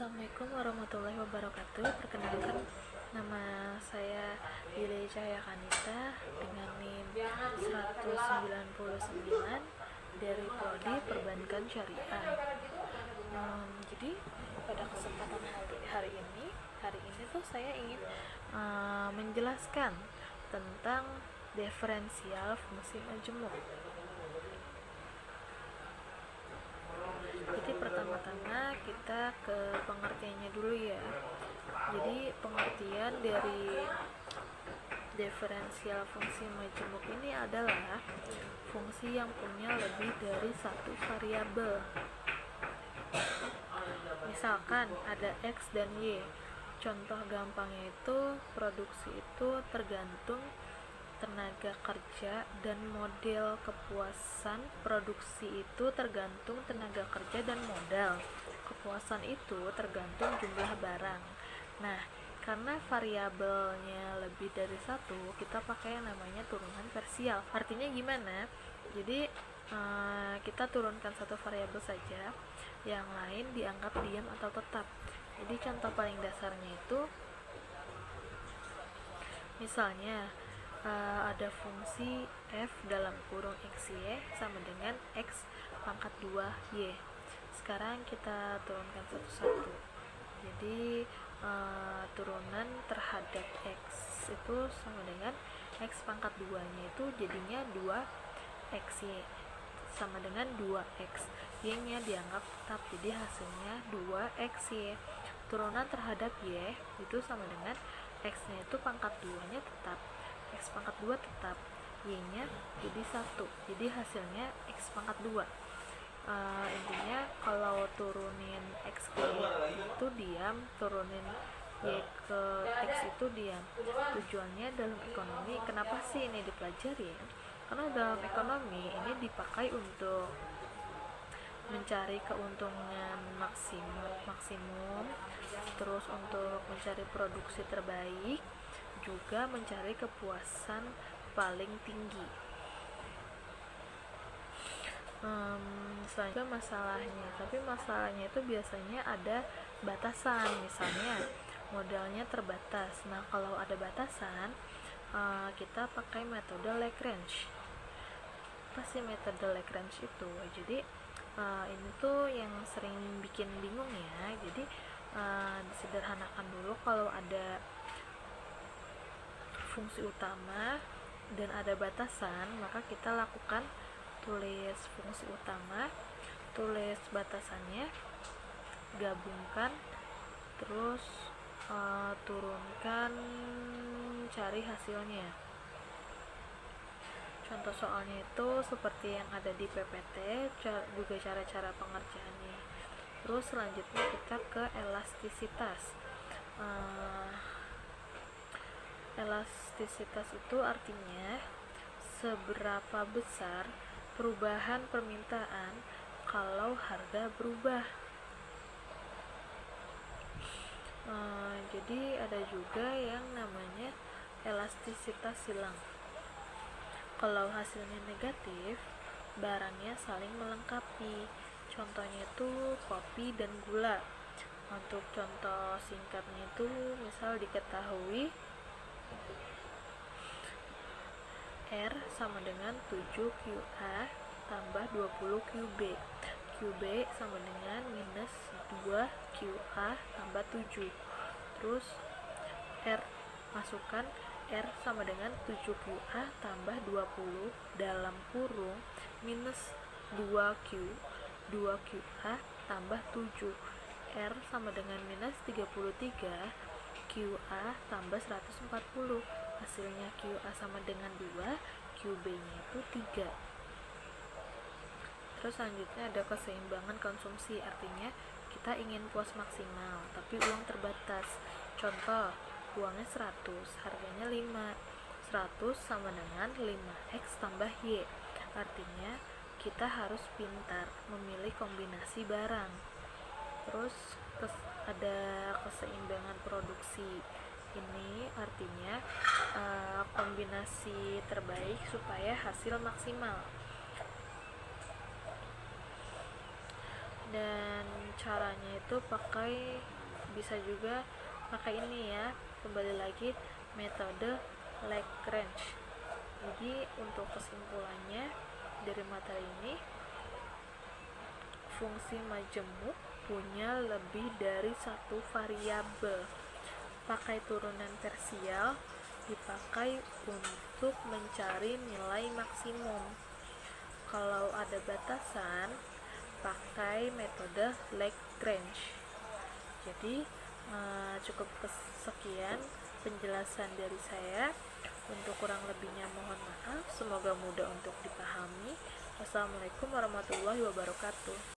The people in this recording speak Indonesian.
Assalamualaikum warahmatullahi wabarakatuh. Perkenalkan, nama saya Yuli Cahaya Kanita dengan NIM 199 dari Prodi Perbankan Syariah. Jadi pada kesempatan hari ini tuh saya ingin menjelaskan tentang diferensial fungsi majemuk. Jadi pertama-tama kita ke pengertiannya dulu ya. Jadi pengertian dari diferensial fungsi majemuk ini adalah fungsi yang punya lebih dari satu variabel. Misalkan ada X dan Y. Contoh gampangnya itu produksi itu tergantung tenaga kerja dan model kepuasan. Produksi itu tergantung tenaga kerja dan modal. Kepuasan itu tergantung jumlah barang. Nah, karena variabelnya lebih dari satu, kita pakai yang namanya turunan parsial. Artinya gimana? Jadi kita turunkan satu variabel saja, yang lain dianggap diam atau tetap. Jadi contoh paling dasarnya itu misalnya ada fungsi f dalam kurung xy sama dengan x pangkat 2y. Sekarang kita turunkan satu-satu. Jadi turunan terhadap x itu sama dengan x pangkat 2 nya itu jadinya 2xy sama dengan 2x. Y nya dianggap tetap, jadi hasilnya 2xy. Turunan terhadap y itu sama dengan x nya itu pangkat 2 nya tetap, x pangkat 2 tetap, y nya jadi 1, jadi hasilnya x pangkat 2. Intinya kalau turunin x ke y itu diam, turunin y ke x itu diam. Tujuannya dalam ekonomi, kenapa sih ini dipelajari ya? Karena dalam ekonomi ini dipakai untuk mencari keuntungan maksimum, terus untuk mencari produksi terbaik, juga mencari kepuasan paling tinggi. Selanjutnya masalahnya itu biasanya ada batasan. Misalnya modalnya terbatas. Nah, kalau ada batasan, kita pakai metode Lagrange. Apa sih metode Lagrange itu? Jadi ini tuh yang sering bikin bingung ya. Jadi disederhanakan dulu, kalau ada fungsi utama dan ada batasan, maka kita lakukan tulis fungsi utama, tulis batasannya, gabungkan, terus turunkan, cari hasilnya. Contoh soalnya itu seperti yang ada di PPT, juga cara-cara pengerjaannya. Terus selanjutnya kita ke elastisitas. Elastisitas itu artinya seberapa besar perubahan permintaan kalau harga berubah. Jadi ada juga yang namanya elastisitas silang. Kalau hasilnya negatif, barangnya saling melengkapi. Contohnya itu kopi dan gula. Untuk contoh singkatnya itu misal diketahui R sama dengan 7QA tambah 20QB. QB sama dengan minus 2QA tambah 7. Terus R masukkan R sama dengan 7QA tambah 20 dalam kurung minus 2QA tambah 7. R sama dengan minus 33 QA tambah 140. Hasilnya QA sama dengan 2, QB nya itu 3. Terus selanjutnya ada keseimbangan konsumsi, artinya kita ingin puas maksimal tapi uang terbatas. Contoh, uangnya 100, harganya 5. 100 sama dengan 5x tambah y. Artinya kita harus pintar memilih kombinasi barang. Terus ada keseimbangan produksi. Ini artinya kombinasi terbaik supaya hasil maksimal. Dan caranya itu bisa juga pakai ini ya, kembali lagi metode Lagrange. Jadi untuk kesimpulannya dari materi ini, fungsi majemuk punya lebih dari satu variabel. Pakai turunan tersial dipakai untuk mencari nilai maksimum. Kalau ada batasan, pakai metode Lagrange. Jadi cukup sekian penjelasan dari saya. Untuk kurang lebihnya mohon maaf. Semoga mudah untuk dipahami. Wassalamualaikum warahmatullahi wabarakatuh.